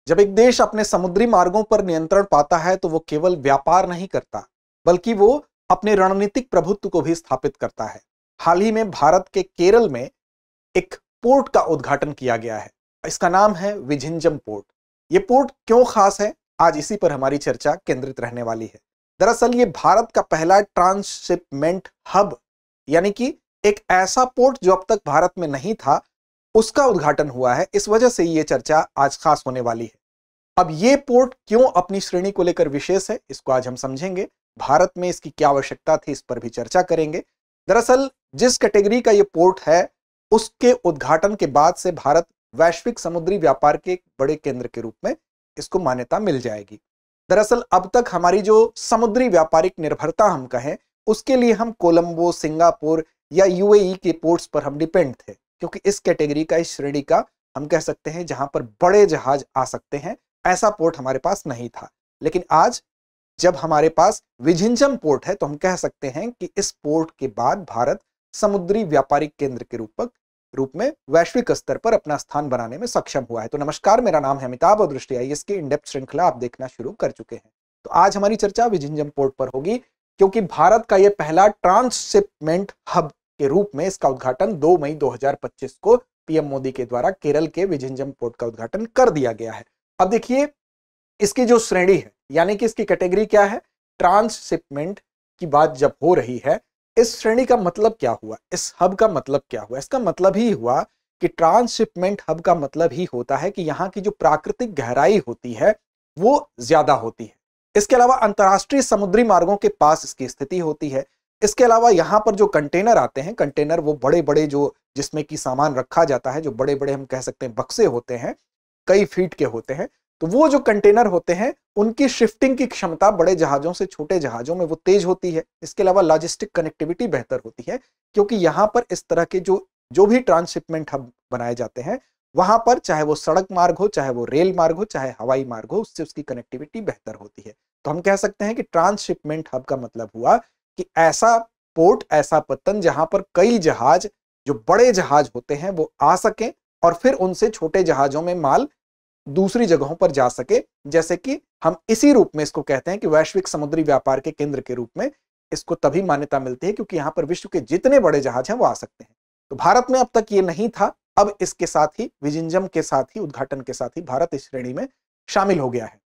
जब एक देश अपने समुद्री मार्गों पर नियंत्रण पाता है तो वो केवल व्यापार नहीं करता, बल्कि वो अपने रणनीतिक प्रभुत्व को भी स्थापित करता है। हाल ही में भारत के केरल में एक पोर्ट का उद्घाटन किया गया है। इसका नाम है विझिंजम पोर्ट। ये पोर्ट क्यों खास है, आज इसी पर हमारी चर्चा केंद्रित रहने वाली है। दरअसल ये भारत का पहला ट्रांसशिपमेंट हब, यानी कि एक ऐसा पोर्ट जो अब तक भारत में नहीं था, उसका उद्घाटन हुआ है। इस वजह से ये चर्चा आज खास होने वाली है। अब ये पोर्ट क्यों अपनी श्रेणी को लेकर विशेष है, इसको आज हम समझेंगे। भारत में इसकी क्या आवश्यकता थी, इस पर भी चर्चा करेंगे। दरअसल जिस कैटेगरी का ये पोर्ट है, उसके उद्घाटन के बाद से भारत वैश्विक समुद्री व्यापार के एक बड़े केंद्र के रूप में इसको मान्यता मिल जाएगी। दरअसल अब तक हमारी जो समुद्री व्यापारिक निर्भरता हम कहें, उसके लिए हम कोलंबो, सिंगापुर या यूएई के पोर्ट्स पर हम डिपेंड थे, क्योंकि इस कैटेगरी का, इस श्रेणी का हम कह सकते हैं जहां पर बड़े जहाज आ सकते हैं, ऐसा पोर्ट हमारे पास नहीं था। लेकिन आज जब हमारे पास विझिंजम पोर्ट है तो हम कह सकते हैं कि इस पोर्ट के बाद भारत समुद्री व्यापारिक केंद्र के रूप में वैश्विक स्तर पर अपना स्थान बनाने में सक्षम हुआ है। तो नमस्कार, मेरा नाम है अमिताभ और दृष्टि आईएएस की इन डेप्थ श्रृंखला आप देखना शुरू कर चुके हैं। तो आज हमारी चर्चा विझिंजम पोर्ट पर होगी, क्योंकि भारत का यह पहला ट्रांसशिपमेंट हब के रूप में इसका उद्घाटन 2 मई 2025 को पीएम मोदी के द्वारा केरल के विझिंजम पोर्ट का उद्घाटन कर दिया गया है। अब देखिए, इसकी जो श्रेणी है, यानी कि इसकी कैटेगरी क्या है, ट्रांसशिपमेंट की बात जब हो रही है, इस श्रेणी का मतलब क्या हुआ, इस हब का मतलब क्या हुआ? इसका मतलब ही हुआ कि ट्रांसशिपमेंट हब का मतलब ही होता है कि यहां की जो प्राकृतिक गहराई होती है वो ज्यादा होती है। इसके अलावा अंतरराष्ट्रीय समुद्री मार्गों के पास इसकी स्थिति होती है। इसके अलावा यहाँ पर जो कंटेनर आते हैं, कंटेनर वो बड़े बड़े जो जिसमें कि सामान रखा जाता है, जो बड़े बड़े हम कह सकते हैं बक्से होते हैं, कई फीट के होते हैं, तो वो जो कंटेनर होते हैं उनकी शिफ्टिंग की क्षमता बड़े जहाजों से छोटे जहाजों में वो तेज होती है। इसके अलावा लॉजिस्टिक कनेक्टिविटी बेहतर होती है, क्योंकि यहाँ पर इस तरह के जो भी ट्रांसशिपमेंट हब बनाए जाते हैं, वहां पर चाहे वो सड़क मार्ग हो, चाहे वो रेल मार्ग हो, चाहे हवाई मार्ग हो, उससे उसकी कनेक्टिविटी बेहतर होती है। तो हम कह सकते हैं कि ट्रांसशिपमेंट हब का मतलब हुआ कि ऐसा पोर्ट, ऐसा पत्तन जहां पर कई जहाज, जो बड़े जहाज होते हैं, वो आ सकें और फिर उनसे छोटे जहाजों में माल दूसरी जगहों पर जा सके। जैसे कि हम इसी रूप में इसको कहते हैं कि वैश्विक समुद्री व्यापार के केंद्र के रूप में इसको तभी मान्यता मिलती है क्योंकि यहां पर विश्व के जितने बड़े जहाज हैं वो आ सकते हैं। तो भारत में अब तक ये नहीं था, अब इसके साथ ही, विझिंजम के साथ ही, उद्घाटन के साथ ही भारत इस श्रेणी में शामिल हो गया है।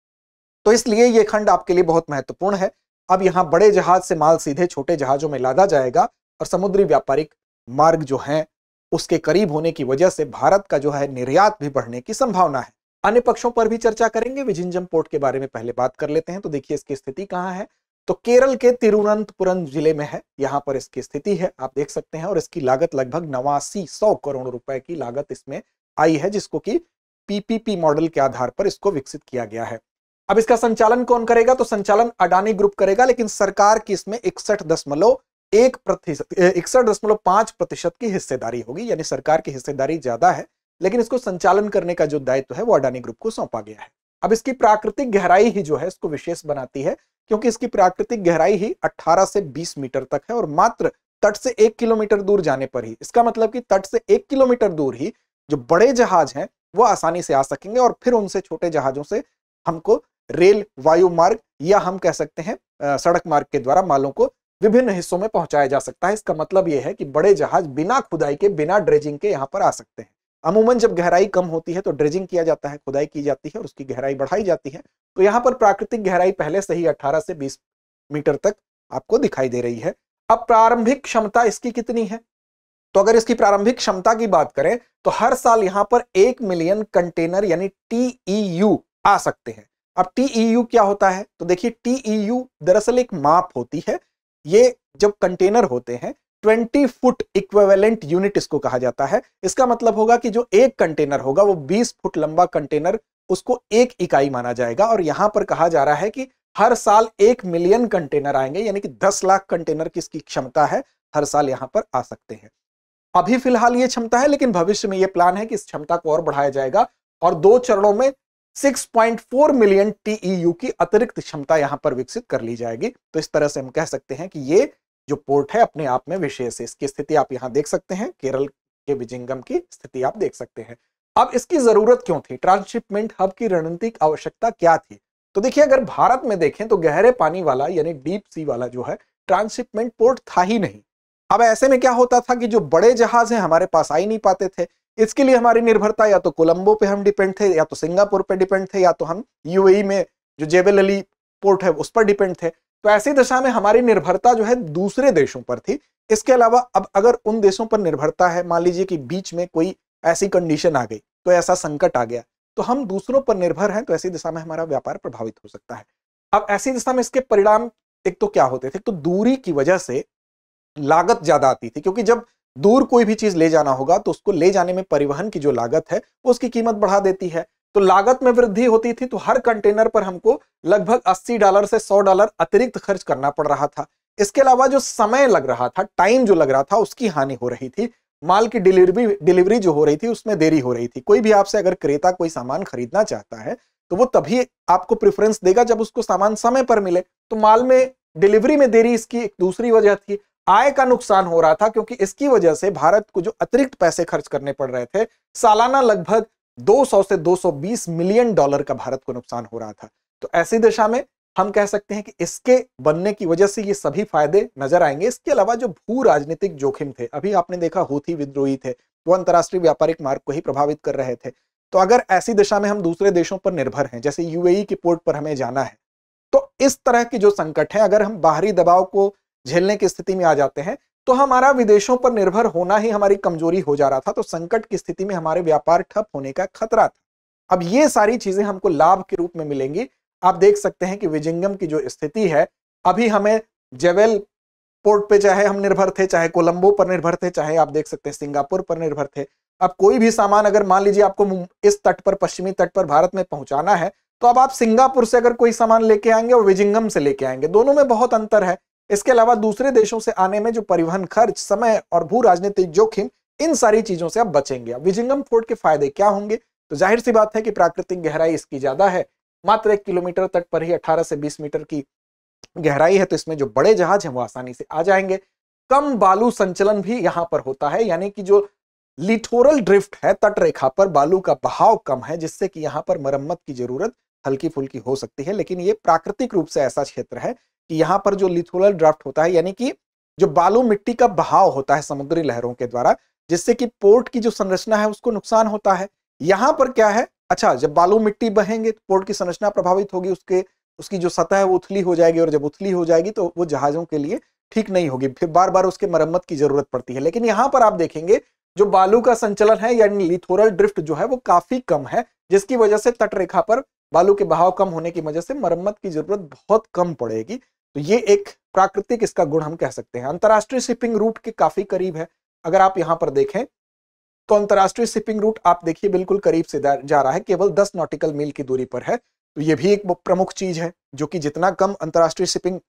तो इसलिए यह खंड आपके लिए बहुत महत्वपूर्ण है। अब यहां बड़े जहाज से माल सीधे छोटे जहाजों में लादा जाएगा और समुद्री व्यापारिक मार्ग जो है उसके करीब होने की वजह से भारत का जो है निर्यात भी बढ़ने की संभावना है। अन्य पक्षों पर भी चर्चा करेंगे। विझिंजम पोर्ट के बारे में पहले बात कर लेते हैं। तो देखिए इसकी स्थिति कहां है, तो केरल के तिरुवनंतपुरम जिले में है, यहां पर इसकी स्थिति है, आप देख सकते हैं। और इसकी लागत लगभग 8900 करोड़ रुपए की लागत इसमें आई है, जिसको कि पीपीपी मॉडल के आधार पर इसको विकसित किया गया है। अब इसका संचालन कौन करेगा, तो संचालन अडानी ग्रुप करेगा, लेकिन सरकार की इसमें 61.5% की हिस्सेदारी होगी, यानी सरकार की हिस्सेदारी ज्यादा है, लेकिन इसको संचालन करने का जो दायित्व है वो अडानी ग्रुप को सौंपा गया है। अब इसकी प्राकृतिक गहराई ही जो है इसको विशेष बनाती है, क्योंकि इसकी प्राकृतिक गहराई ही 18 से 20 मीटर तक है और मात्र तट से 1 किलोमीटर दूर जाने पर ही, इसका मतलब कि तट से 1 किलोमीटर दूर ही जो बड़े जहाज हैं वो आसानी से आ सकेंगे और फिर उनसे छोटे जहाजों से हमको रेल, वायु मार्ग या हम कह सकते हैं सड़क मार्ग के द्वारा मालों को विभिन्न हिस्सों में पहुंचाया जा सकता है। इसका मतलब यह है कि बड़े जहाज बिना खुदाई के, बिना ड्रेजिंग के यहां पर आ सकते हैं। अमूमन जब गहराई कम होती है तो ड्रेजिंग किया जाता है, खुदाई की जाती है और उसकी गहराई बढ़ाई जाती है। तो यहां पर प्राकृतिक गहराई पहले से ही 18 से 20 मीटर तक आपको दिखाई दे रही है। अब प्रारंभिक क्षमता इसकी कितनी है, तो अगर इसकी प्रारंभिक क्षमता की बात करें तो हर साल यहां पर 1 मिलियन कंटेनर यानी TEU आ सकते हैं। अब TEU क्या होता है, तो देखिए TEU दरअसल एक माप होती है। ये जब कंटेनर होते हैं 20 फुट इक्विवेलेंट यूनिट इसको कहा जाता है। इसका मतलब होगा कि जो एक कंटेनर होगा वो 20 फुट लंबा कंटेनर, उसको एक इकाई माना जाएगा। और यहां पर कहा जा रहा है कि हर साल 1 मिलियन कंटेनर आएंगे, यानी कि 10 लाख कंटेनर की इसकी क्षमता है, हर साल यहां पर आ सकते हैं। अभी फिलहाल ये क्षमता है, लेकिन भविष्य में ये प्लान है कि इस क्षमता को और बढ़ाया जाएगा और 2 चरणों में 6.4 मिलियन TEU की अतिरिक्त क्षमता यहां पर विकसित कर ली जाएगी। तो इस तरह से हम कह सकते हैं कि ये जो पोर्ट है अपने आप में विशेष है। इसकी स्थिति आप यहां देख सकते हैं, केरल के विझिंजम की स्थिति आप देख सकते हैं। अब इसकी जरूरत क्यों थी? ट्रांसशिपमेंट हब की रणनीतिक आवश्यकता क्या थी? तो देखिए, अगर भारत में देखें तो गहरे पानी वाला यानी डीप सी वाला जो है ट्रांसशिपमेंट पोर्ट था ही नहीं। अब ऐसे में क्या होता था कि जो बड़े जहाज हैं हमारे पास आ ही नहीं पाते थे। इसके लिए हमारी निर्भरता या तो कोलंबो पे हम डिपेंड थे, या तो सिंगापुर पे डिपेंड थे, या तो हम यूएई में जो जेबेल अली पोर्ट है उस पर डिपेंड थे। तो ऐसी दशा में हमारी निर्भरता जो है दूसरे देशों पर थी। इसके अलावा अब अगर उन देशों पर निर्भरता है, मान लीजिए कि बीच में कोई ऐसी कंडीशन आ गई, तो ऐसा संकट आ गया, तो हम दूसरों पर निर्भर हैं, तो ऐसी दिशा में हमारा व्यापार प्रभावित हो सकता है। अब ऐसी दिशा में इसके परिणाम एक तो क्या होते थे? तो दूरी की वजह से लागत ज्यादा आती थी, क्योंकि जब दूर कोई भी चीज ले जाना होगा तो उसको ले जाने में परिवहन की जो लागत है उसकी कीमत बढ़ा देती है। तो लागत में वृद्धि होती थी, तो हर कंटेनर पर हमको लगभग $80 से $100 अतिरिक्त खर्च करना पड़ रहा था। इसके अलावा जो समय लग रहा था, टाइम जो लग रहा था, उसकी हानि हो रही थी। माल की डिलीवरी जो हो रही थी उसमें देरी हो रही थी। कोई भी आपसे अगर क्रेता कोई सामान खरीदना चाहता है तो वो तभी आपको प्रेफरेंस देगा जब उसको सामान समय पर मिले। तो माल में डिलीवरी में देरी इसकी एक दूसरी वजह थी। आय का नुकसान हो रहा था, क्योंकि इसकी वजह से भारत को जो अतिरिक्त पैसे खर्च करने पड़ रहे थे, सालाना लगभग 200 से $220 मिलियन का भारत को नुकसान हो रहा था। तो ऐसी दशा में हम कह सकते हैं कि इसके बनने की वजह से ये सभी फायदे नजर आएंगे। इसके अलावा जो भू राजनीतिक जोखिम थे, अभी आपने देखा हूथी विद्रोही थे, वो अंतरराष्ट्रीय व्यापारिक मार्ग को ही प्रभावित कर रहे थे। तो अगर ऐसी दिशा में हम दूसरे देशों पर निर्भर हैं, जैसे यूएई के पोर्ट पर हमें जाना है, तो इस तरह की जो संकट है, अगर हम बाहरी दबाव को झेलने की स्थिति में आ जाते हैं तो हमारा विदेशों पर निर्भर होना ही हमारी कमजोरी हो जा रहा था। तो संकट की स्थिति में हमारे व्यापार ठप होने का खतरा था। अब ये सारी चीजें हमको लाभ के रूप में मिलेंगी। आप देख सकते हैं कि विजिंगम की जो स्थिति है, अभी हमें जेवेल पोर्ट पे चाहे हम निर्भर थे, चाहे कोलंबो पर निर्भर थे, चाहे आप देख सकते हैं सिंगापुर पर निर्भर थे। अब कोई भी सामान अगर मान लीजिए आपको इस तट पर, पश्चिमी तट पर भारत में पहुंचाना है, तो अब आप सिंगापुर से अगर कोई सामान लेके आएंगे और विजिंगम से लेके आएंगे, दोनों में बहुत अंतर है। इसके अलावा दूसरे देशों से आने में जो परिवहन खर्च, समय और भू राजनीतिक जोखिम, इन सारी चीजों से आप बचेंगे। अब विजिंगम पोर्ट के फायदे क्या होंगे? तो जाहिर सी बात है कि प्राकृतिक गहराई इसकी ज्यादा है, मात्र 1 किलोमीटर तट पर ही 18 से 20 मीटर की गहराई है, तो इसमें जो बड़े जहाज हैं वो आसानी से आ जाएंगे। कम बालू संचलन भी यहां पर होता है, यानी कि जो लिथोरल ड्रिफ्ट है, तट रेखा पर बालू का बहाव कम है, जिससे कि यहां पर मरम्मत की जरूरत हल्की फुल्की हो सकती है। लेकिन ये प्राकृतिक रूप से ऐसा क्षेत्र है कि यहां पर जो लिथोरल ड्राफ्ट होता है, यानी कि जो बालू मिट्टी का बहाव होता है समुद्री लहरों के द्वारा, जिससे कि पोर्ट की जो संरचना है उसको नुकसान होता है। यहां पर क्या है, अच्छा, जब बालू मिट्टी बहेंगे तो पोर्ट की संरचना प्रभावित होगी, उसकी जो सतह है वो उथली हो जाएगी, और जब उथली हो जाएगी तो वो जहाजों के लिए ठीक नहीं होगी, फिर बार बार उसके मरम्मत की जरूरत पड़ती है। लेकिन यहां पर आप देखेंगे जो बालू का संचलन है, यानी लिथोरल ड्रिफ्ट जो है वो काफी कम है, जिसकी वजह से तट रेखा पर बालू के बहाव कम होने की वजह से मरम्मत की जरूरत बहुत कम पड़ेगी। तो ये एक प्राकृतिक इसका गुण हम कह सकते हैं। अंतरराष्ट्रीय शिपिंग रूट के काफी करीब है। अगर आप यहां पर देखें तो अंतरराष्ट्रीय शिपिंग रूट आप देखिए बिल्कुल करीब से जा रहा है, केवल 10 नॉटिकल मील की दूरी पर है। तो ये भी एक प्रमुख चीज है, जो कि जितना कम अंतरराष्ट्रीय शिपिंग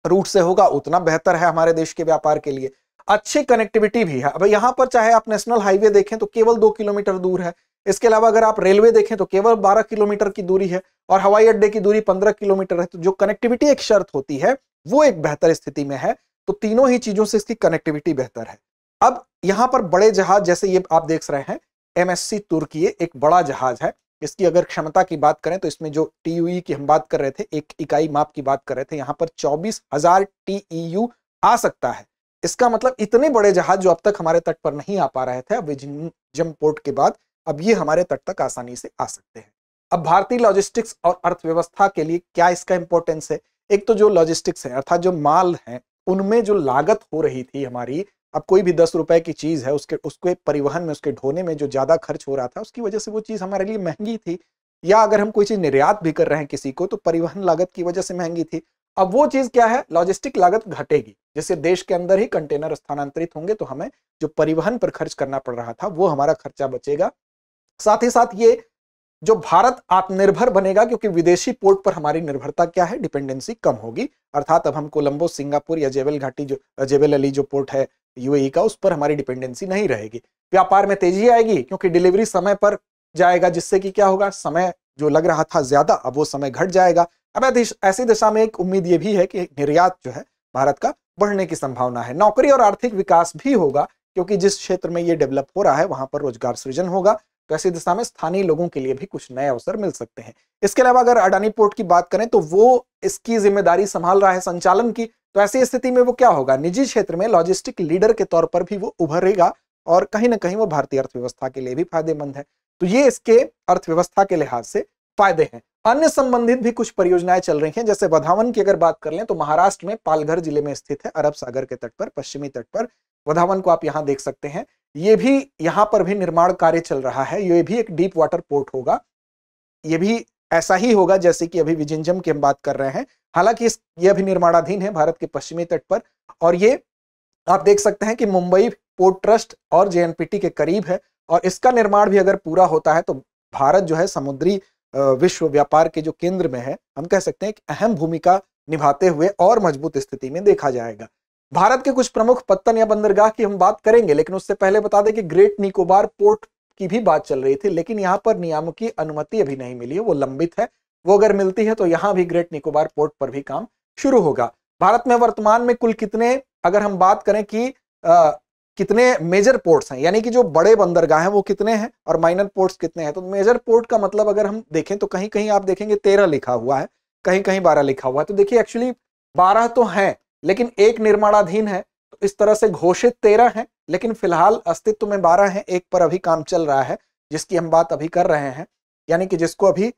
रूट से होगा उतना बेहतर है हमारे देश के व्यापार के लिए। अच्छी कनेक्टिविटी भी है। अब यहां पर चाहे आप नेशनल हाईवे देखें तो केवल 2 किलोमीटर दूर है। इसके अलावा अगर आप रेलवे देखें तो केवल 12 किलोमीटर की दूरी है, और हवाई अड्डे की दूरी 15 किलोमीटर है। तो जो कनेक्टिविटी एक शर्त होती है वो एक बेहतर स्थिति में है। तो तीनों ही चीजों से इसकी कनेक्टिविटी बेहतर है। अब यहां पर बड़े जहाज, जैसे ये आप देख रहे हैं MSC तुर्की, एक बड़ा जहाज है। इसकी अगर क्षमता की बात करें तो इसमें जो TEU की हम बात कर रहे थे, एक इकाई माप की बात कर रहे थे, यहां पर 24,000 TEU आ सकता है। इसका मतलब इतने बड़े जहाज जो अब तक हमारे तट पर नहीं आ पा रहे थे, अब विजिंगम पोर्ट के बाद अब ये हमारे तट तक आसानी से आ सकते हैं। अब भारतीय लॉजिस्टिक्स और अर्थव्यवस्था के लिए क्या इसका इंपॉर्टेंस है? एक तो जो लॉजिस्टिक्स है, अर्थात जो माल है, उनमें जो लागत हो रही थी हमारी, अब कोई भी 10 रुपए की चीज है, उसके परिवहन में, उसके ढोने में जो ज्यादा खर्च हो रहा था, उसकी वजह से वो चीज हमारे लिए महंगी थी। या अगर हम कोई चीज निर्यात भी कर रहे हैं किसी को, तो परिवहन लागत की वजह से महंगी थी। अब वो चीज क्या है, लॉजिस्टिक लागत घटेगी। जैसे देश के अंदर ही कंटेनर स्थानांतरित होंगे तो हमें जो परिवहन पर खर्च करना पड़ रहा था वो हमारा खर्चा बचेगा। साथ ही साथ ये जो भारत आत्मनिर्भर बनेगा, क्योंकि विदेशी पोर्ट पर हमारी निर्भरता क्या है, डिपेंडेंसी कम होगी। अर्थात अब हम कोलंबो, सिंगापुर या जेबेल अली जो पोर्ट है यूएई का, उस पर हमारी डिपेंडेंसी नहीं रहेगी। व्यापार में तेजी आएगी, क्योंकि डिलीवरी समय पर जाएगा, जिससे कि क्या होगा, समय जो लग रहा था ज्यादा, अब वो समय घट जाएगा। अब ऐसी दिशा में एक उम्मीद ये भी है कि निर्यात जो है भारत का बढ़ने की संभावना है। नौकरी और आर्थिक विकास भी होगा, क्योंकि जिस क्षेत्र में ये डेवलप हो रहा है वहां पर रोजगार सृजन होगा। तो ऐसी दिशा में स्थानीय लोगों के लिए भी कुछ नए अवसर मिल सकते हैं। इसके अलावा अगर अडानी पोर्ट की बात करें तो वो इसकी जिम्मेदारी संभाल रहा है संचालन की, तो ऐसी स्थिति में वो क्या होगा, निजी क्षेत्र में लॉजिस्टिक लीडर के तौर पर भी वो उभरेगा और कहीं ना कहीं वो भारतीय अर्थव्यवस्था के लिए भी फायदेमंद है। तो ये इसके अर्थव्यवस्था के लिहाज से फायदे हैं। अन्य संबंधित भी कुछ परियोजनाएं चल रही हैं, जैसे वधावन की अगर बात कर लें तो महाराष्ट्र में पालघर जिले में स्थित है, अरब सागर के तट पर, पश्चिमी तट पर वधावन को आप यहां देख सकते हैं। ये भी यहां पर भी निर्माण कार्य चल रहा है। ये भी एक डीप वाटर पोर्ट होगा। ये भी ऐसा ही होगा जैसे कि अभी विजिंजम की हम बात कर रहे हैं। हालांकि ये अभी निर्माणाधीन है भारत के पश्चिमी तट पर, और ये आप देख सकते हैं कि मुंबई पोर्ट ट्रस्ट और जेएनपीटी के करीब है। और इसका निर्माण भी अगर पूरा होता है तो भारत जो है समुद्री विश्व व्यापार के जो केंद्र में है, हम कह सकते हैं कि अहम भूमिका निभाते हुए और मजबूत स्थिति में देखा जाएगा। भारत के कुछ प्रमुख पत्तन या बंदरगाह की हम बात करेंगे, लेकिन उससे पहले बता दें कि ग्रेट निकोबार पोर्ट की भी बात चल रही थी, लेकिन यहां पर नियामक की अनुमति अभी नहीं मिली है, वो लंबित है। वो अगर मिलती है तो यहां भी ग्रेट निकोबार पोर्ट पर भी काम शुरू होगा। भारत में वर्तमान में कुल कितने, अगर हम बात करें कि कितने मेजर पोर्ट्स हैं, यानी कि जो बड़े बंदरगाह हैं वो कितने हैं और माइनर पोर्ट्स कितने हैं, तो मेजर पोर्ट का मतलब अगर हम देखें तो कहीं कहीं आप देखेंगे 13 लिखा हुआ है, कहीं कहीं 12 लिखा हुआ है। तो देखिए एक्चुअली 12 तो हैं, लेकिन एक निर्माणाधीन है, तो इस तरह से घोषित 13 हैं, लेकिन फिलहाल अस्तित्व में 12 हैं। एक पर अभी काम चल रहा है जिसकी हम बात अभी कर रहे हैं, यानी कि जिसको अभी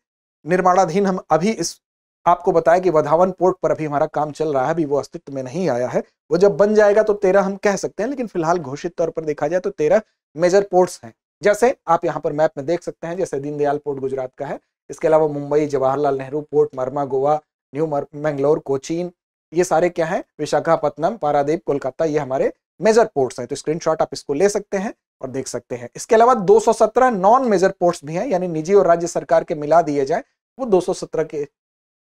निर्माणाधीन हम अभी इस आपको बताया कि वधावन पोर्ट पर अभी हमारा काम चल रहा है, अभी वो अस्तित्व में नहीं आया है। वो जब बन जाएगा तो 13 हम कह सकते हैं, लेकिन फिलहाल घोषित तौर पर देखा जाए तो 13 मेजर पोर्ट्स हैं। जैसे आप यहाँ पर मैप में देख सकते हैं, जैसे दीनदयाल पोर्ट गुजरात का है, इसके अलावा मुंबई, जवाहरलाल नेहरू पोर्ट, मरमा गोवा, न्यू मैंगलोर, कोचीन, ये सारे क्या है, विशाखापत्तनम, पारादीप, कोलकाता, ये हमारे मेजर पोर्ट्स हैं। तो स्क्रीनशॉट आप इसको ले सकते हैं और देख सकते हैं। इसके अलावा 217 नॉन मेजर पोर्ट्स भी हैं, यानी निजी और राज्य सरकार के मिला दिए जाए वो 217 के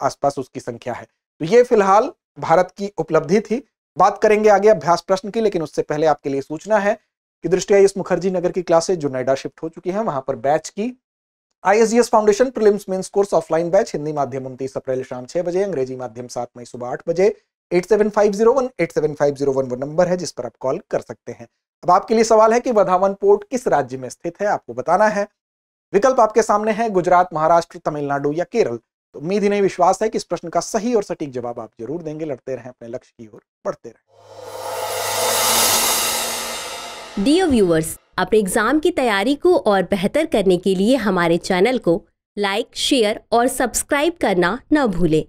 आसपास उसकी संख्या है। तो ये फिलहाल भारत की उपलब्धि थी। बात करेंगे आगे अभ्यास प्रश्न की, लेकिन उससे पहले आपके लिए सूचना है कि दृष्टया इस मुखर्जी नगर की क्लासेज जो नोएडा शिफ्ट हो चुकी हैं, वहां पर बैच की ISGS foundation prelims mains course offline batch, Hindi माध्यम 29 अप्रैल शाम 6 बजे, अंग्रेजी माध्यम 7 मई सुबह 8 बजे। 8750187501 वो नंबर है जिस पर आप कॉल कर सकते हैं। अब आपके लिए सवाल है कि वधावन पोर्ट किस राज्य में स्थित है, आपको बताना है। विकल्प आपके सामने है, गुजरात, महाराष्ट्र, तमिलनाडु या केरल। तो उम्मीद ही नहीं विश्वास है कि इस प्रश्न का सही और सटीक जवाब आप जरूर देंगे। लड़ते रहें अपने लक्ष्य की ओर, बढ़ते रहें। डियर व्यूअर्स, अपने एग्जाम की तैयारी को और बेहतर करने के लिए हमारे चैनल को लाइक, शेयर और सब्सक्राइब करना न भूलें।